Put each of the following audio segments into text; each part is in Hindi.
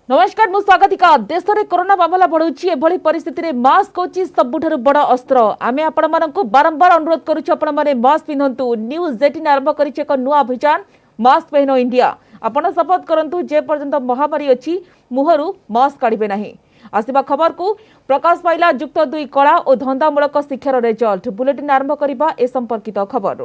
नमस्कार मु स्वागतिका देश में कोरोना मामला बढ़ुची एभली परिस्थिति में मास्क होची सबुठारु बड़ अस्त्र। आमे आपण मानकु बारंबार अनुरोध करूछु आपण माने मास्क पिनंतु। न्यूज 18 आरंभ करिछि एक नुआ अभियान मास्क पहनो इंडिया। आपण शपथ करंतु जे पर्यंत महामारी अछि मुहरु मास्क काढिबे नाही। आसिबा खबर को प्रकाश पाइला युक्त 2 कला और धंदामूलक शिक्षार रिजल्ट। बुलेटिन आरंभ करिबा ए संपर्कित खबर।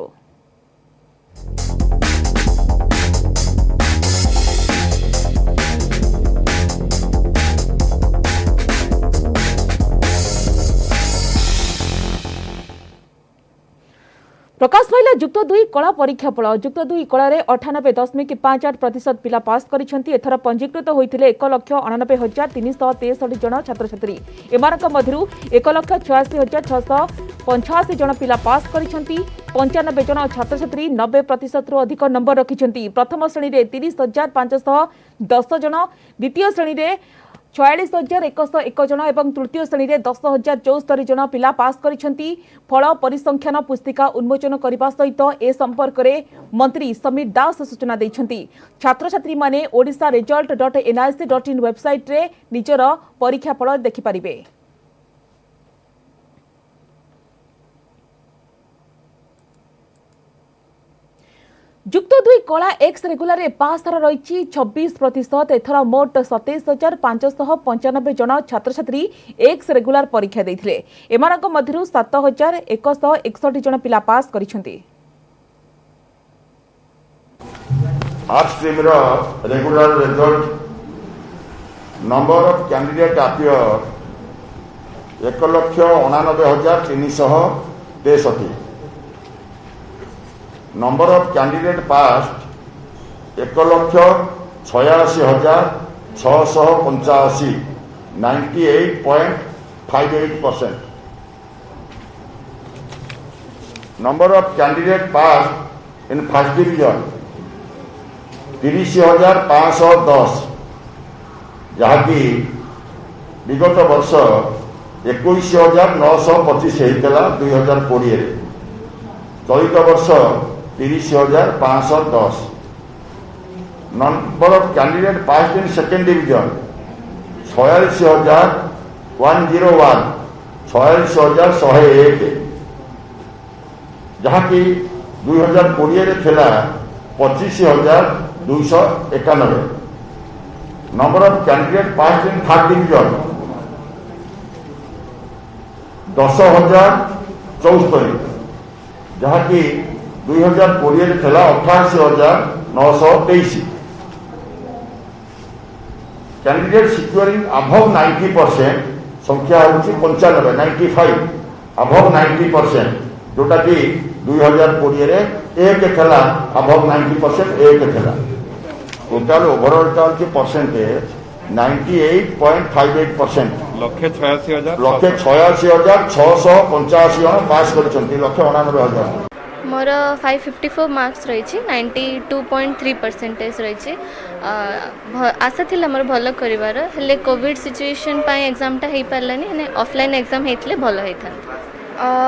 प्रकाश पाइला युक्त 2 कला परीक्षा फल। युक्त 2 कला 98.58% पिला पास करिसेंती। एथर पंजीकृत होइथिले 1,89,363 जन छात्र छात्री। एमानक मध्यरु 1,86,685 जन पिला पास करिसेंती। 95 जन छात्र छात्री 90% रु अधिक नंबर रखिसेंती। प्रथम श्रेणी रे 30,510 जन, द्वितीय श्रेणी रे 46,101 जन एवं तृतीय श्रेणी में 10,074 जन पिला पास करिसेंती। फल परिसंख्यान पुस्तिका उन्मोचन करने सहित ए संपर्क में मंत्री समीर दास सूचना दैछंती। छात्र छात्री माने ओडिशा result.nic.in वेबसाइट रे निजर परीक्षा फल देखि परिबे। युक्त 2 कला एक्स रेगुलर पास हार रही 26%। एथर मोट 27,595 जन छात्र छात्री एक्स रेगुलर परीक्षा देथिले। एमानक मध्यरु 7,161 जन पिला पास करिसेंती। आर्ट्स स्ट्रीम रो regular result number of candidate appear 1,89,363। Number of candidate pass 1,86,685 98.58%। Number of candidate pass in first division 30,510 जहाँकि विगत वर्ष 21,925 होता 2020। चलित वर्ष 30,510। Number of candidate pass in second division 46,101 46,101 जहाँकि 2020 थिला 25,291। Number of candidate pass in third division 10,074 जहाँकि 2020 थिला 88,923। कैंडिडेट सिक्योरिंग अबव 90% संख्या होची 95 अबव 90%, जोटा कि 2020 रे एक थिला अबव 90% एक थिला। टोटल ओवरऑल टा की परसेंटेज 98.58%। 1,86,685 जन पास करिसेंती। 1,89,000 मोर 554 मार्क्स रही 92.3% रही। आशा थी मोर भल कर कोविड सिचुएशन एग्जाम टा हो पारानी ऑफलाइन एग्जाम होते भल होता।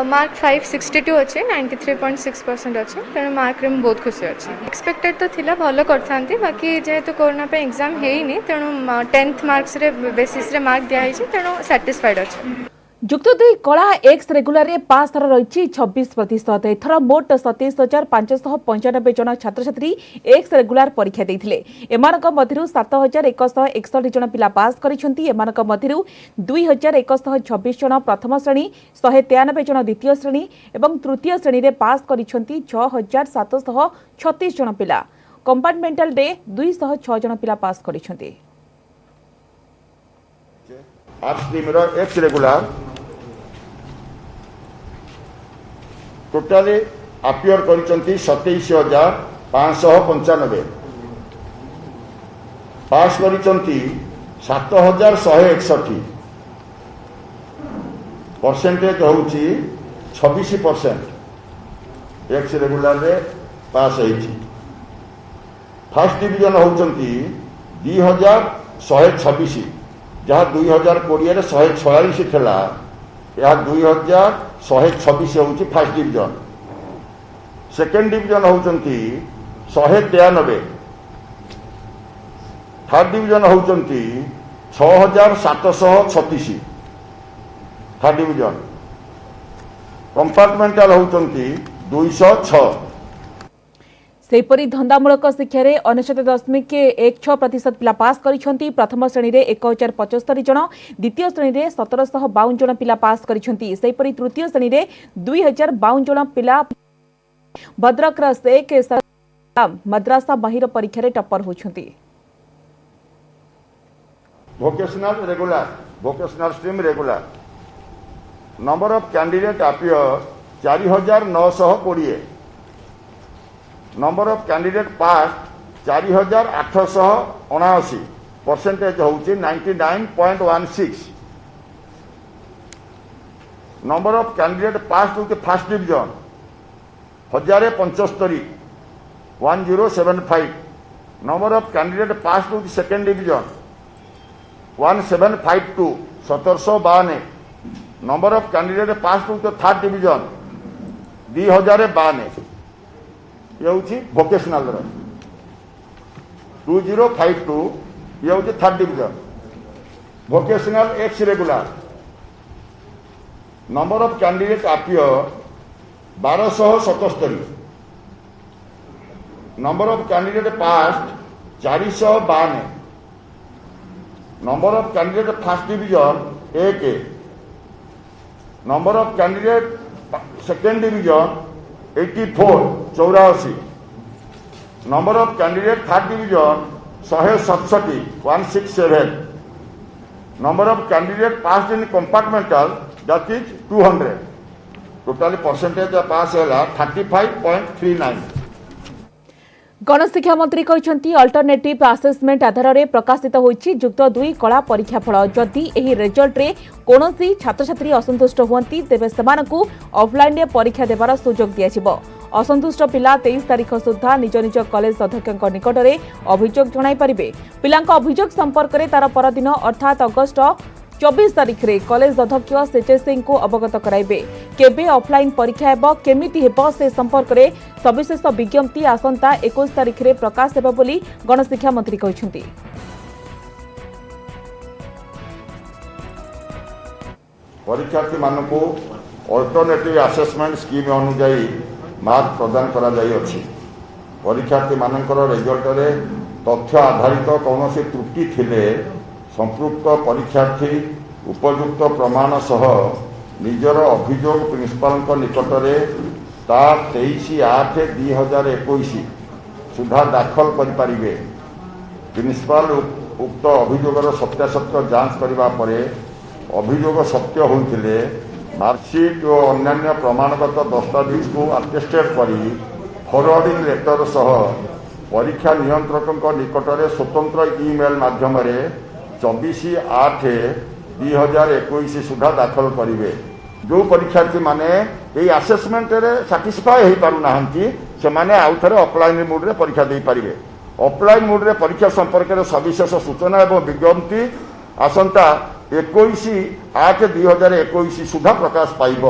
मार्क 562 अच्छे 93.6% अच्छे तेणु मार्क रे बहुत खुशी अच्छी। एक्सपेक्टेड तो थिला भल करता बाकी जेहेतु कोरोना पे एग्जाम है तेणु 10th मार्क्स रे बेसिस रे मार्क दिया तेणु सैटिस्फाइड अच्छे। युक्त 2 कला एक्स रेगुलर पास हार रही 26%। एथर मोट 27,595 जन छात्र छात्री एक्स रेगुलर परीक्षा देथिले। एमानक मध्यरु 7,161 जन पिला पास करिसेंती। एमानक मध्यरु 2,126 जन प्रथम श्रेणी, 193 जन द्वितीय श्रेणी एवं तृतीय श्रेणी रे पास करिसेंती 6,736 जन पिला। कंपार्टमेंटल डे 206 जन पिला पास करिसेंती। आर्ट्स स्ट्रीम रो एक्स रेगुलर टोटाली अपियर करिसेंती 27,595। पास करिसेंती 7,161। परसेंटेज होउची 26%। एक्स रेगुलर रे पास होइची। फर्स्ट डिवीजन होउचंती 2,126 जहाँ 2020 रे 146 थिला, या 2,126 होउची फर्स्ट डिवीजन। सेकेंड डिवीजन होउचंती 193, थर्ड डिवीजन होउचंती 6736 थर्ड डिवीजन कंपार्टमेंटाल होउचंती 206 सेपरी धंदामूलक शिक्षा 99.16% पिला पास करिसेंती प्रथम श्रेणी रे 1075 जन द्वितीय श्रेणी रे 1752 जन पिला पास करिसेंती सेपरी तृतीय श्रेणी रे 2052 जन पिला भद्रक रा शेख मद्रासा महिर परीक्षा रे टप्पर होछंती vocational stream regular number of candidate appear 4920 number of candidate passed 4879 percentage होउची 99.16 number of candidate passed with the first division 1075 1075 number of candidate passed with the second division 1752 1752 number of candidate passed with the third division 2052 ये होची वोकेशनल 2052 ये होची third division vocational ex regular number of candidate appear 1277 number of candidate passed 452 number of candidate first division 1 number of candidate second division 84 number of candidate third division 167 167 number of candidate pass in compartmental that is 200 total percentage pass है 35.39 गणशिक्षा मंत्री कहते अल्टरनेटिव आसेसमेंट आधार में प्रकाशित होईछि युक्त 2 कला परीक्षा फल जदि एही रिजल्ट रे कोनोसी छात्र छात्री असंतुष्ट हुअंती तेबे सेमानकु ऑफलाइन रे परीक्षा देबार सुजोग दियाजिबो असंतुष्ट पिला 23 तारिख सुधा निज निज कॉलेज अध्यक्षक निकट में अभियोग जणाई पारिबे पिलांक अभियोग संपर्क में तार परदिन अर्थात अगस्ट 24 तारिख रे कॉलेज अध्यक्ष सेचेसिंह को अवगत कराइबे केबे ऑफलाइन परीक्षा हेबो केमिति हेबो से संपर्क में सविशेष विज्ञप्ति आसंता 21 तारिख रे प्रकाश हेबो बोली गणशिक्षा मंत्री कहिसंती परीक्षार्थी मानकु अल्टरनेटिव असेसमेंट स्कीम अनुसार मार्क प्रदान करा जाई अछि परीक्षार्थी मानकर रिजल्ट रे तथ्य आधारित कौनसी त्रुटि थिले संपृक्त परीक्षार्थी उपयुक्त प्रमाण सह निजर अभियोग प्रिंसिपाल निकट में ता 23/8/2021 सुधा दाखल करें प्रिंसिपाल उक्त अभियोगर सत्यासत्य जांच करने पर अभियोग सत्य होते मार्कशीट और अन्य प्रमाणगत दस्तावेज को अटेस्टेड कर फॉरवर्डिंग लेटर सह परीक्षा नियंत्रक निकट में स्वतंत्र ईमेल माध्यम 24/8/2021 सुधा दाखल करेंगे जो परीक्षार्थी माने ये आसेसमेंट रे सैटिस्फाई हो पारना से आउ थे ऑफलाइन मोड रे परीक्षा दे पारे ऑफलाइन मोड रे परीक्षा संपर्क में सविशेष सूचना और विज्ञप्ति आसंता 21/8/2021 सुधा प्रकाश पाइब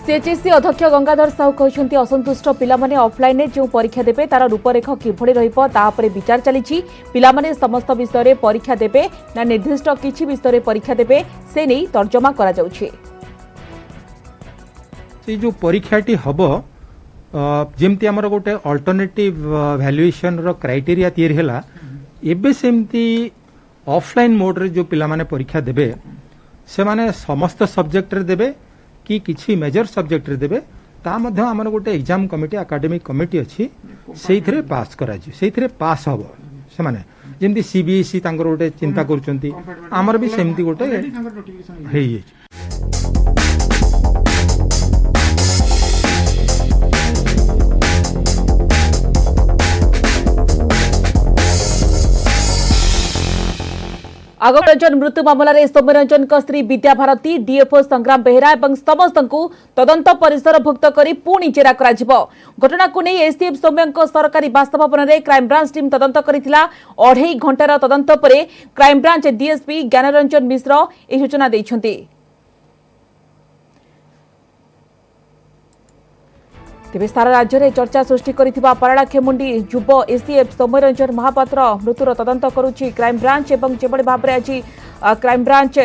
सीएचएससी अध्यक्ष गंगाधर साहू कहते असंतुष्ट पिलामाने ऑफलाइन जो परीक्षा देबे तार रूपरेख किभଳି रहिबो तापरे विचार चलीछि पिलामाने समस्त विषय रे परीक्षा देबे ना निर्दिष्ट किछि विषय रे परीक्षा देबे से नै तर्जमा करा जाउछि से जो परीक्षाटी हबो जेमती हमर गोटे अल्टरनेटिव वैल्यूएशन रो क्राइटेरिया तैयार हैला एबे सेमती ऑफलाइन मोड रे जो पिलामाने परीक्षा देबे से माने समस्त सब्जेक्ट रे देबे कि किछि मेजर सब्जेक्ट रे देबे ता मध्य हमर गोटे एग्जाम कमिटी एकेडमिक कमिटी अछि सेइथरे पास करा जी सेइथरे पास हबो से माने जेमती सीबीएसई तांगर गोटे चिंता करचंती हमर भी सेमती गोटे हेइ अछि आगरंजन मृत्यु मामलें सौम्यरंजन स्त्री विद्या भारती डीएफओ संग्राम बेहेरा और समस्त तदंत परिसरभुक्त कर पुणी जेरा घटना को नहीं एसटीएफ सौम्य सरकारी बासभवन में क्राइमब्रांच टीम तदंत करथिला 2.5 घंटार तदंत पर क्राइमब्रांच डीएसपी ज्ञानरंजन मिश्र यह सूचना देइछन्ति। तेज सारा राज्य में चर्चा सृष्टि करथिबा पारलाखेमुंडी युव एसीएफ सौम्यरंजन महापात्र मृत्युर तदंत करुछि क्राइमब्रांच एवं जेबड़ी भाबरे आज क्राइमब्रांच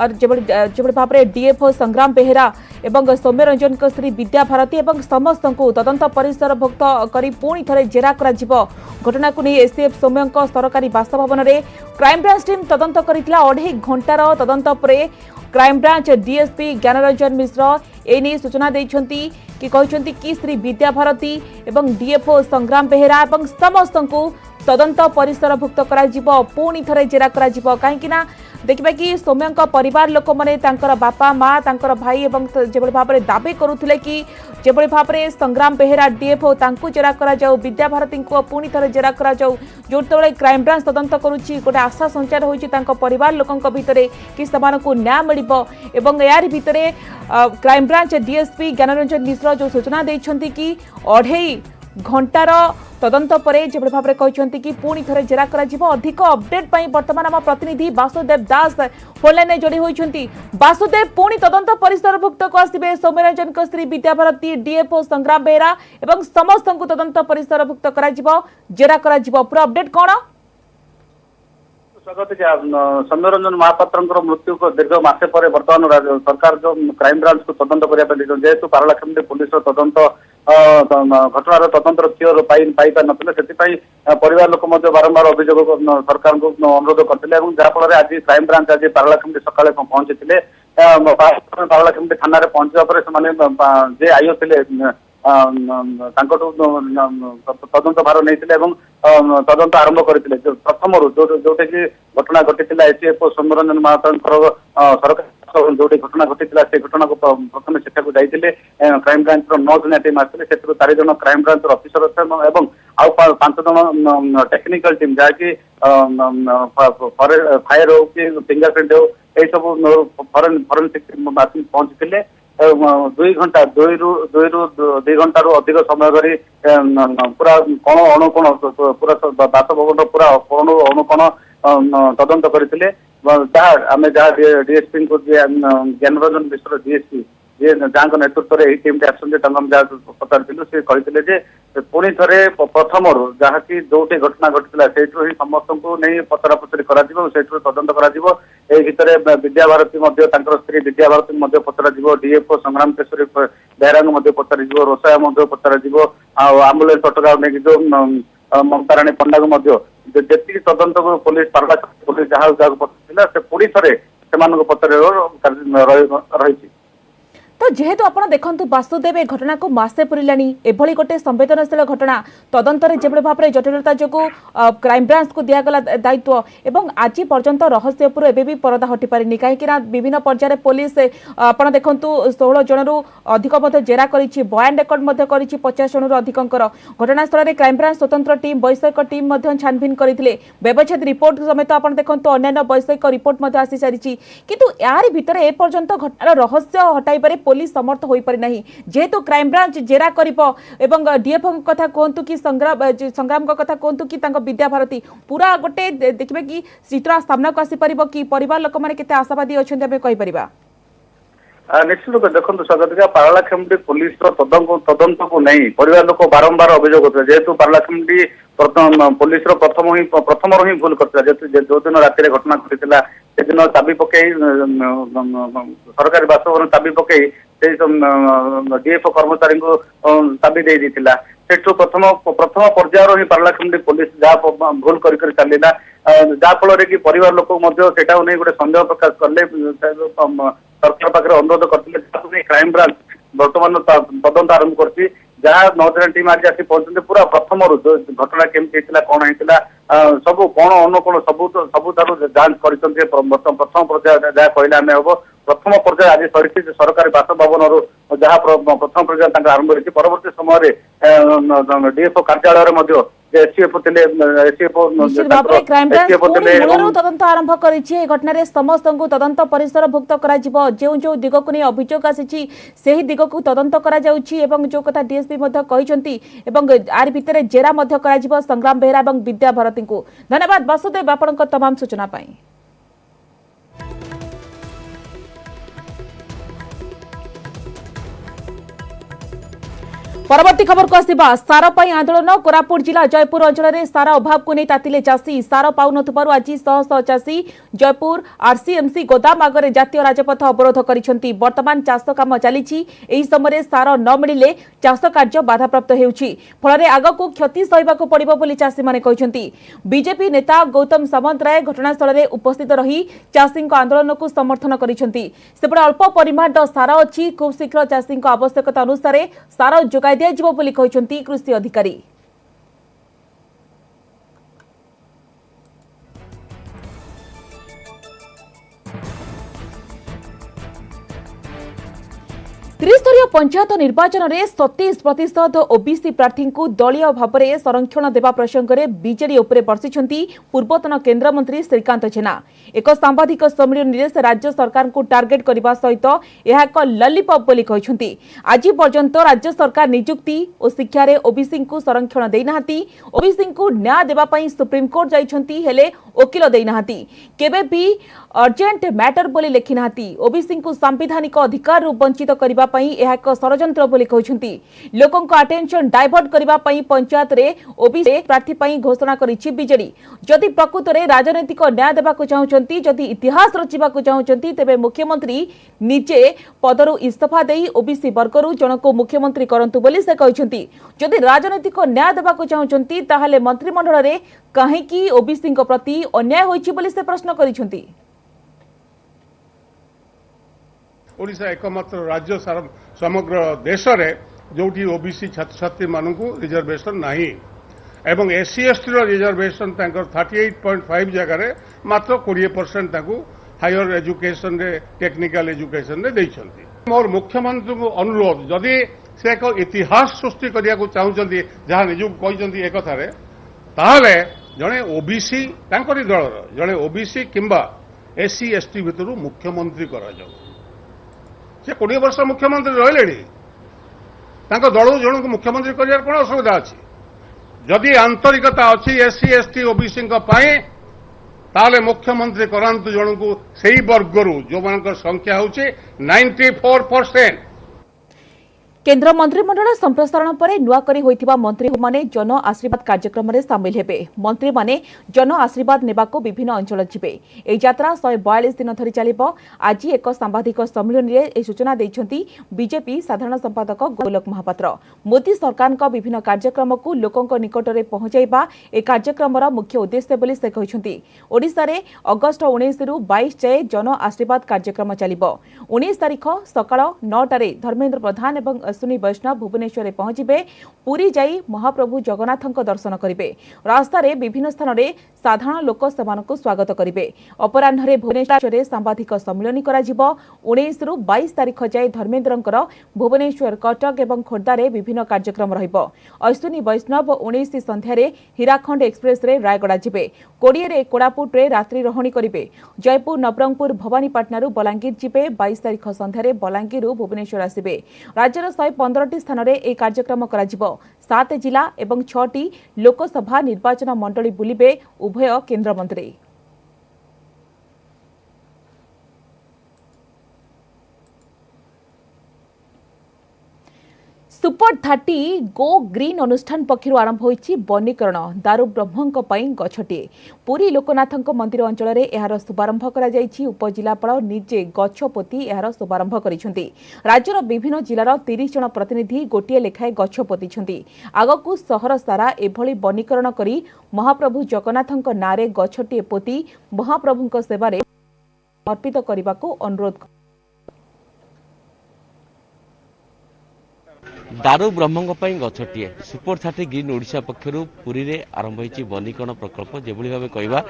और जेबड़ी भाबरे डीएफओ संग्राम बेहेरा एवं सौम्यरंजन स्त्री विद्या भारती एवं समस्त को तदंत परिसरभुक्त करी पुणी थरे जेरा करा जिवो। घटना को नहीं एसीएफ सौम्य सरकारी बासभवन में क्राइमब्रांच टीम तदंत करथिला 2.5 घंटार तदंत परे क्राइमब्रांच डीएसपी ज्ञानरंजन मिश्र एने सूचना देइछंती कि कहते कि श्री विद्या भारती एवं डीएफओ संग्राम बेहेरा एवं समस्त को तदंत परिसरभुक्त करा पुणी थरे जेरा करा कहीं देखिबा कि सौम्य परिवार लोक मैंने बापा माँ भाई एवं जेबड़ी भाव में दाबी करुले कि जेबड़ी भाव में संग्राम बेहेरा डीएफओ तांकु जेरा करा जाऊ विद्या भारती को पुणी थरे जेरा करा जाऊ जो क्राइमब्रांच तदंत करुच्ची गोटे आशा संचार होइछि तांको परिवार लोकंक भितरे कि समानकु न्याय मिलिबो एवं यार भितरे क्राइमब्रांच डीएसपी ज्ञानरंजन मिश्र जो सूचना देइछंती कि 2.5 घंटार तदंत परे जेबड़ी भाव में कहते कि पुणी थरे जेरा करा जिवो। अधिक अपडेट पाई वर्तमान आम प्रतिनिधि वासुदेव दास फोनलाइन जोड़ी होइछंती। वासुदेव पुणी तदंत परिसरभुक्त को आसिबे सौम्यरंजन स्त्री विद्या भारती डीएफओ संग्राम बेहेरा एवं समस्त को तदंत परिसरभुक्त करा जिवो जेरा करा जिवो पूरा अपडेट कोन? स्वागत सौम्यरंजन महापात्र मृत्यु को दीर्घ मासे पर वर्तमान सरकार जो क्राइमब्रांच को तदंत करने जेहेतु पारलाखेमुंडी पुलिस तदंत घटनार तदंतर क्योर पाई पार से परिवार लोक बारंबार अभियोग सरकार को अनुरोध करते जहाँफल आज क्राइमब्रांच आज पारलाखेमुंडी सकाଳେ पहुंची पारलाखेमुंडी थाना पहुंचा पर जे आईओ थे तदंत भार नहीं तदंत आरंभ करते प्रथम जोटे कि घटना घटी एसीएफओ सौम्यरंजन महापात्र सरकार जो घटना घटी से घटना को प्रथम सेठा जाते क्राइमब्रांच 9 जन टीम आते से 4 जन क्राइमब्रांच अफिसर अच्छे आउ 5 जन टेक्निकल टीम जहाँकि फायर हो कि फिंगरप्रिंट हो यही सब फरेनसिक पहुंची 2 घंटा 2 घंटा अधिक समय धरी पूरा कोण अणुकोण पूरा बासभवन पूरा कोण अणुकोण तदंत करते आम जहाँ डीएसपी को ज्ञानरंजन मिश्र डीएसपी जे जहाँ नेतृत्व में टीम जहाँ पचारू से कहते पुणी थे प्रथम जहाँ कि जो घटना घटी से समस्त को नहीं पचरा पचरी कर तदंत कर विद्या भारती स्त्री विद्या भारती पचरा डीएफओ संग्राम केशरी बेहरा पचार रोसाया पचार आम्बुलेंस टटका नहीं जो ममता राणी पंडा को जी तदंत को पुलिस पारला पुलिस जहाँ पचार से पुणी थे पचार रही। तो जेहेतु आपण देखंतु वासुदेव ए घटना को मासे पुरिलानी एभली गोटे संवेदनशील घटना तदंत रे जेबळे भाबरे जटिलता जको क्राइमब्रांच को दियागला दायित्व एवं आज पर्यंत रहस्यपुर एबे भी परदा हटि पारिनी काहे कि विभिन्न पर्याय पुलिस आपण देखंतु 16 जनरु अधिक मध्य जेरा करिछि बयान रेकर्ड मध्य करिछि 50 जनरु अधिकंकर घटनास्थल रे क्राइमब्रांच स्वतंत्र टीम वैषयिक टीम मध्य छानबीन करथिले व्यवच्छेद रिपोर्ट समेत आपण देखंतु अन्य वैषयिक रिपोर्ट मध्य आसी सारिछि किंतु यार भितरे ए पर्यंत घटनार रहस्य हटाई पारे पुलिस समर्थ होई पारि नहीं जेहेतु क्राइमब्रांच जेरा करिपो एवं डीएफओ कथा कहतु कि संग्राम कथा कहतु कि विद्या भारती पूरा गोटे देखिबे कि चित्र सामना को आसी परिबो कि परिवार लोक माने केते आशावादी अछन्ते हमें कहि परिबा। निश्चित रूप देखो स्वागत पारलाखेमुंडी पुलिस तदंत को नहीं परिवार लोक बारंबार अभियोग करते जेहेतु पारलाखेमुंडी पुलिस प्रथम ही भूल करता जो दिन राति घटना घटी से दिन चाबी पकई सरकारी बासभवन चाबी पकई डीएफओ कर्मचारी को चाबी दे देथिला सेठु प्रथम पर्यायर ही पारलाखेमुंडी पुलिस जहाँ भूल कर चलला जहाँ फल कि परिवार लोक नहीं गोटे सन्देह प्रकाश कले सरकार पाखे अनुरोध करते क्राइमब्रांच बर्तमान तदंत आरंभ कर जहाँ 9 जन टीम आज आसी पहुंचते पूरा प्रथम घटना केमती कौन होता सब कौन अनुकोण सबू जांच कर प्रथम पर्याय जहाँ कहले आम हम प्रथम पर्याय आज सरी सरकारी बासभवन जहाँ प्रथम पर्याय आरंभ कर परवर्ती समय डीएफओ कार्यालय एसीएफओ तदंत आरंभ करिछि घटना समस्त को तदंत परिसरभुक्त करा जिवो जो जो दिग को नहीं अभियोग आसी से दिग को तदंत करा जाउछि एवं जो कथा डीएसपी मध्य कहिसंती एवं आर भितरे जेरा मध्य करा जिवो संग्राम बेहरा एवं विद्या भारती को धन्यवाद वासुदेव आपनक तमाम सूचना पाई। परवर्ती खबर को आसिबा सार पई आंदोलन कोरापुट जिला जयपुर अंचल में सार अभाव को नहीं तातिले चाषी सार पाउनथबारु आज शह शह चाषी जयपुर आरसीएमसी गोदाम आगे जातीय राजपथ अवरोध करिसेंती। वर्तमान चाष काम चली समय सार न मिले चाष कार्य बाधाप्राप्त होउछि फल आगक क्षति सहिबाकु पड़िबो बोली चाषी माने कहिसेंती। बीजेपी नेता गौतम सामंतराय घटनास्थल में उपस्थित रही चाषी आंदोलन को समर्थन करिसेंती। सेपटे अल्प परिमाण सार अछि खूब शीघ्र चाषी आवश्यकता अनुसार सार जोगाई दियाजिबो बोली कहिसेंती कृषि अधिकारी। 30 पंचायत निर्वाचन में 37% ओबीसी प्रार्थी को दलीय भाव में संरक्षण देवा प्रसंग में बीजेडी उपरे बर्षिंट पूर्वतन केन्द्रमंत्री श्रीकांत जेना। एक सांबादिक सम्मेलन में राज्य सरकार को टार्गेट करने सहित यह एक ललीपप बोली कहते। आज पर्यंत राज्य सरकार नियुक्ति और शिक्षा रे ओबीसी को संरक्षण देना ओबीसी को न्याय देवाई सुप्रीमकोर्ट जाइछंती हेले वकिल देना केबे भी अर्जेंट मैटर बोली लिखिना ओबीसी को सांविधानिक अधिकार वंचित करने एक षड्यंत्र बोली कहते। लोकों को अटेंशन डाइवर्ट करने पंचायत रे ओबीसी प्रार्थी घोषणा करिछि बीजेडी। जदि प्रकृत में राजनैतिक न्याय देवाक चाहूँगी जदि इतिहास रचिबाक चाहूँगी तेबे मुख्यमंत्री निजे पदरु इस्तीफा देई ओबीसी वर्गरु जनक मुख्यमंत्री करंतु बोली से कहते। जदि राजनैतिक न्याय देवाक चाहूँगी ताहले मंत्रिमंडल रे काहेकि ओबीसी प्रति अन्याय होइछि बोली से प्रश्न करिसेंती। ओडिशा एकमात्र राज्य समग्र देश रे जोठी ओबीसी छात्र छात्री मानकु रिजर्वेशन नाही एवं एससी एसटी रो रिजर्वेशन तांकर 38.5 जगह रे मात्र 20% ताकू हायर एजुकेशन रे टेक्निकल एजुकेशन रे दैछंती। मोर मुख्यमंत्री को अनुरोध जदि से एक इतिहास सृष्टि करिया को चाहउचंती जहां निजुक कहिसंती एक थारे ताहले जणे ओबीसी तांकरी दलर जणे ओबीसी किंबा एससी एसटी भितरु मुख्यमंत्री करा जाऊ। से 20 वर्ष मुख्यमंत्री रहिले दल जन को मुख्यमंत्री कर कौन असुविधा अच्छी जदि आंतरिकता अच्छी एससी एसटी ओबीसी ताले मुख्यमंत्री करांतु जन को सही वर्गरू जो मान संख्या हूँ 94%। केन्द्र मंत्रिमंडल संप्रसारण पर नुआकरी होइथिबा मंत्री माने जन आशीर्वाद कार्यक्रम में सामिल हेबे। मंत्री माने जन आशीर्वाद नेबाको विभिन्न अंचल जिबे। ए यात्रा 142 दिन धरी चलिबो। आज एक सांबादिक सम्मेलन रे ए सूचना दैछंती बीजेपी साधारण संपादक गोलक महापात्र। मोदी सरकार का विभिन्न कार्यक्रम को लोकों निकट में पहुंचाइबा ए कार्यक्रम मुख्य उद्देश्य बोली से कहिसंती। ओडिशा रे अगस्ट 19 रु 22 जाए जन आशीर्वाद कार्यक्रम चलिबो। 19 तारिख सकाळ 9 टारे धर्मेंद्र प्रधान एवं अश्विनी वैष्णव भुवनेश्वर पहुंचे पुरी जाई महाप्रभु जगन्नाथ दर्शन करेंगे। रास्तार विभिन्न स्थान में साधारण लोक सेमानकु स्वागत करेंगे। अपराह्न भुवनेश्वर सांबादिक सम्मेलन करा 19 रु 22 तारिख जाए धर्मेंद्रंकर भुवनेश्वर कटक एवं खोर्धार विभिन्न कार्यक्रम रहिबो। अश्विनी वैष्णव 19 संध्यार हीराखंड एक्सप्रेस रे रायगड़ा जिबे। 20 रे कोरापुट रे रात्रि रहणी करेंगे। जयपुर नवरंगपुर भवानीपाटना बलांगीर जिबे। 22 तारिख संध्यार बलांगीर भुवनेश्वर आसिबे। राज्यर 115 स्थान में यह कार्यक्रम करा 7 जिला एवं 6टी लोकसभा निर्वाचन मंडली बुलिबे उभय केन्द्रमंत्री। सुपर 30 गो ग्रीन अनुष्ठान पक्षर आरंभ होइछि वनीकरण दारू ब्रह्मों गछटे। पुरी लोकनाथ मंदिर अंचल में यार शुभारंभ करा जाइछि। उपजिलापाल निजे गछ पोती यार शुभारंभ करिसेंती। राज्यर विभिन्न जिलार 30 जन प्रतिनिधि गोटे लेखाए गछ पोतिछंती। आगकू सहर सारा एभली वनीकरण करी महाप्रभु जगन्नाथଙ୍କ नारे गछटे पोती महाप्रभुଙ୍କ सेवारे अर्पित करबाको अनुरोध। दारू ब्रह्मों गछटे सुपर 30 ग्रीन ओडिशा पक्षर पुरी रे आरंभ होइछि वनीकरण प्रकल्प। जेभली भाबे कहबा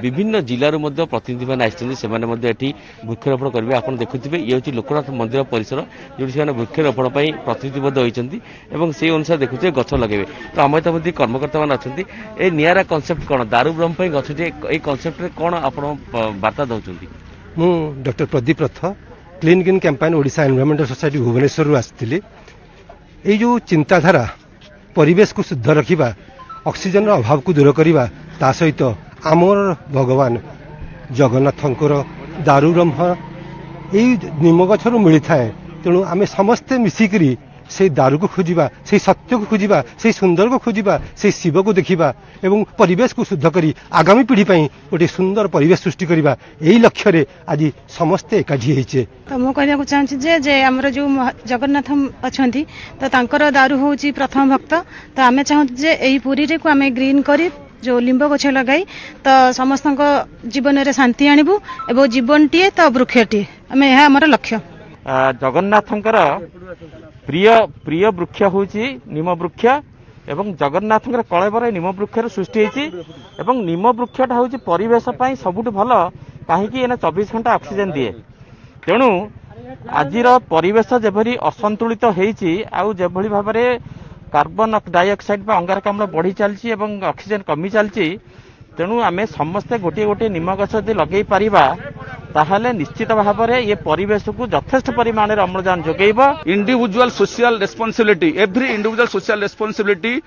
विभिन्न जिल्लार मध्य प्रतिनिधि मान आइछन्ति सेमाने मध्य एठी वृक्षरोपण करबे। आपण देखुथिबे ये होछि लोकनाथ मंदिर परिसर जोठी सेमाने वृक्षरोपण पई प्रतिनिधिबद्ध होइछन्ति एवं से अनुसार देखुथिबे गछ लगेबे। तो आमे तमति कर्मकर्ता मान अछन्ति ए नियारा कांसेप्ट कोन दारू ब्रह्म पई गछटे ए कांसेप्ट रे कोन आपण वार्ता दउछन्ति। मु doctor Pradeep Rath clean green campaign Odisha environmental society Bhubaneswar रु आस्थिली। ये जो चिंताधारा परिवेश को शुद्ध रखा ऑक्सीजन अभाव को दूर करवा ता सहित आमर भगवान जगन्नाथंकर दारू ब्रह्म यही निम गछर मिली थाए। तेणु आम समस्ते मिसिकी से दारू को खोजिबा से सत्य को खोजिबा से सुंदर को खोजिबा से शिव को देखिबा एवं परिवेश को शुद्ध करी आगामी पीढ़ी पई गोटे सुंदर परिवेश सृष्टि करिबा एही लक्ष्य रे आज समस्ते एकाठी हेचे। तो मु कहना चाहूँ जे आमर जो जगन्नाथ अछंती तो तांकर दारू होची प्रथम भक्त तो आमे चाहूँ जे एही पुरी रे को आमे ग्रीन करी जो लिंब गछ लगाई तो समस्त जीवन में शांति आणबू एवं जीवन टीए तो वृक्षटीए आम यह आमर लक्ष्य। जगन्नाथंकर प्रिय प्रिय वृक्ष होची निम वृक्ष एवं जगन्नाथंकर कलेबर निम वृक्ष सृष्टि होची एवं निम वृक्षटा होची परिवेश पई सबुठु भल काहेकि एना 24 घंटा ऑक्सीजन दिए तेणु आजिर परिवेश जेभरी असंतुलित होईची आउ जेभली भाबरे कार्बन डाइऑक्साइड बा अंगारकाम्ल बढ़ी चलची एवं ऑक्सीजन कमी चलची तेणु आमे समस्ते गोटे गोटे निम गछ यदि लगे पारिबा ताहले निश्चित भाव में ये परिवेश को यथेष्ट परिमाण में अम्लजान जोगेब। Individual social responsibility every individual social responsibility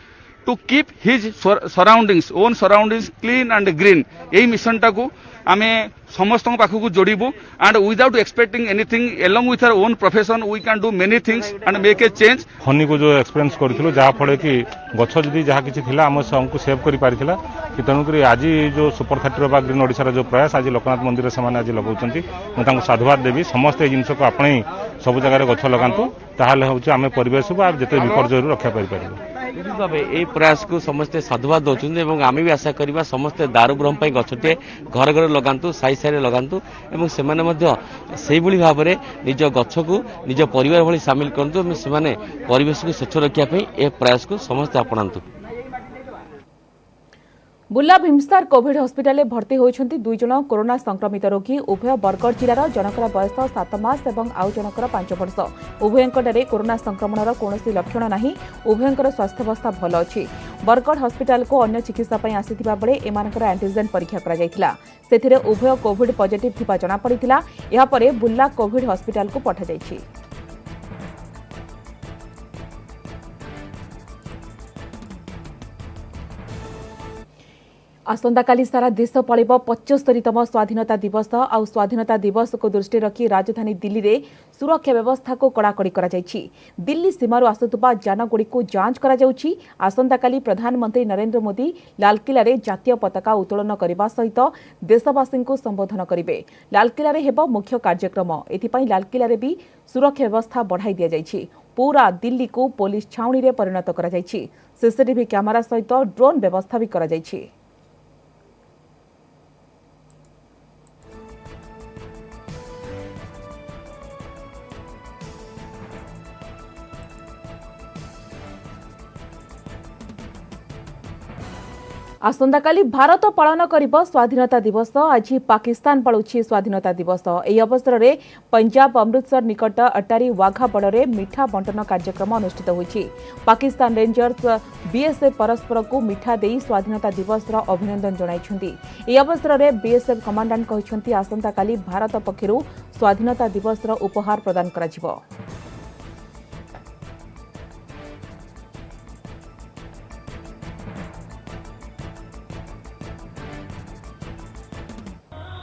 to keep his surroundings own surroundings clean and green यही मिशन टाकू आमे समस्त पाखक जोड़बू and without expecting anything along with our own profession we can do many things and make a change. हनी को जो एक्सपीरियंस करूँ जहाँ फल कि गछ जदि जहाँ किसी थिला आम हमको सेव कर पारिथिला कि तेणुक आज जो सुपर 30 बा ग्रीन ओडिशा जो प्रयास आज लोकनाथ मंदिर से आज लगाउछंती मुझे साधुवाद देवी समस्त जिनस को आपणे सब जगह गछ लगातु ताहले होउछ आमे परिवेश को जिते विपर्यय रक्षा कर पारिबो। ये प्रयास को समस्ते साधुवाद दौरान एवं आम भी आशा करवा समस्ते दारू ब्रह्म गछटे घर घर लगातु साई साई लगातु एवं से भाव में निज गछ को निज परिवार भली सामिल करूँ से परिवेश को स्वच्छ रखापी ए प्रयास को समस्ते अपनातु। बुर्ला भीमस्तार कोविड हस्पिटाल में भर्ती होती 2 जन कोरोना संक्रमित रोगी उभय बरगढ़ जिलार जनकर बयस 7 मास और आउ जनकर 5 वर्ष उभयंकरे कोरोना संक्रमणर कौन लक्षण नहीं उभयंकर स्वास्थ्यावस्था भल अच्छी। बरगढ़ हस्पिटाल को अन्य चिकित्सा आसीथिबा बेले एमानकर एंटीजेन परीक्षा करा जायथिला सेथिरे उभय कोविड पॉजिटिव थिबा जଣା पड़िथिला एहा परे बुर्ला कोविड हस्पिटाल को पठा जायछि। आसंताकाली सारा देश पालिब 75तम स्वाधीनता दिवस आउ स्वाधीनता दिवस को दृष्टि रखी राजधानी दिल्ली रे सुरक्षा व्यवस्था को कड़ाकड़ी करा जायछि। दिल्ली सीमारु आसुतबा जानगुड़ी को जांच करा जाउछि। आसंताकाली प्रधानमंत्री नरेंद्र मोदी लालकिला रे जातीय पताका उत्तोलन करबा सहित देशवासी को संबोधन करिवे। लालकिला रे हेबो मुख्य कार्यक्रम एथिपई लालकिला रे भी सुरक्षा व्यवस्था बढ़ाई दिया जायछि। पूरा दिल्ली को पुलिस छाउनी रे परिणत करा जायछि। सीसीटीवी कैमरा सहित ड्रोन व्यवस्था भी करा जायछि। आसंताकाली भारत पालन करिब स्वाधीनता दिवस। आज पाकिस्तान पालुछि स्वाधीनता दिवस। एही अवसर में पंजाब अमृतसर निकट अटारी वाघा बड़े मिठा बंटन कार्यक्रम अनुष्ठित होइछि। पाकिस्तान रेंजर्स बीएसएफ परस्पर को मिठा देई स्वाधीनता दिवस अभिनंदन जणाइछन्ति। एही अवसर में बीएसएफ कमांडेंट कहिछन्ति आसंताकाली भारत पक्षरु स्वाधीनता दिवस उपहार प्रदान कराजिबो।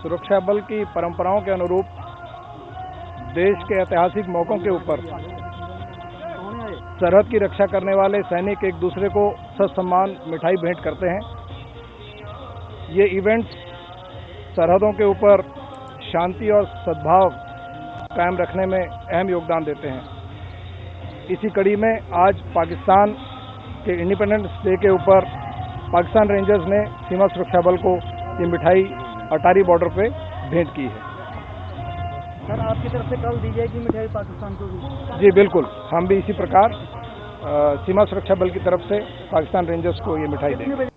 सुरक्षा बल की परंपराओं के अनुरूप देश के ऐतिहासिक मौकों के ऊपर सरहद की रक्षा करने वाले सैनिक एक दूसरे को ससम्मान मिठाई भेंट करते हैं। ये इवेंट्स सरहदों के ऊपर शांति और सद्भाव कायम रखने में अहम योगदान देते हैं। इसी कड़ी में आज पाकिस्तान के इंडिपेंडेंस डे के ऊपर पाकिस्तान रेंजर्स ने सीमा सुरक्षा बल को ये मिठाई अटारी बॉर्डर पे भेंट की है। सर आपकी तरफ से कल दी जाएगी मिठाई पाकिस्तान को भी? जी बिल्कुल, हम भी इसी प्रकार सीमा सुरक्षा बल की तरफ से पाकिस्तान रेंजर्स को ये मिठाई देंगे।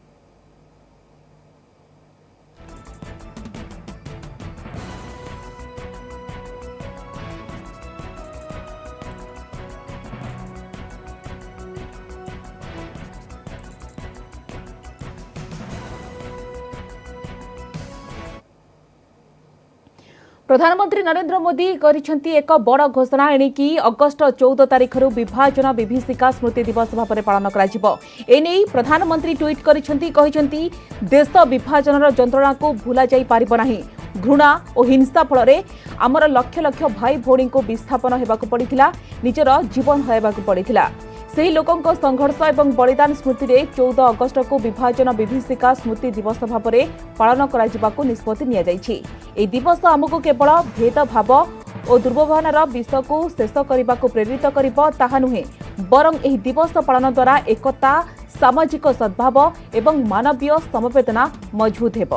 प्रधानमंत्री नरेंद्र मोदी गरिछन्ति एक बड़ घोषणा एणिकी अगस्ट 14 तारिख विभाजन विभीषिका स्मृति दिवस भाव में पालन करा एने प्रधानमंत्री ट्वीट गरिछन्ति कहिछन्ति देश विभाजन जंत्रणा को भूला जाई पारिबो नाही। घृणा और हिंसा फल आमर लक्ष लक्ष भाई भौणी को विस्थापन हेबाकु पड़िथिला, निजर जीवन हेबाकु पड़िथिला। ସେହି ଲୋକଙ୍କ ସଂଘର୍ଷ ଏବଂ ବଳିଦାନ ସ୍ମୃତିରେ 14 ଅଗଷ୍ଟ को विभाजन विभीषिका स्मृति दिवस भाव में पालन କରାଯିବାକୁ ନିଷ୍ପତ୍ତି ନିଆଯାଇଛି। ଏହି ଦିବସ ଆମକୁ କେବଳ भेदभाव और दुर्व्यवहार विषयକୁ शेष କରିବାକୁ प्रेरित କରିବ ତାହା ନୁହେଁ, ବରଂ ଏହି ଦିବସ ପାଳନ ଦ୍ୱାରା एकता, सामाजिक सद्भाव और मानवीय समवेदना मजबूत ହେବ।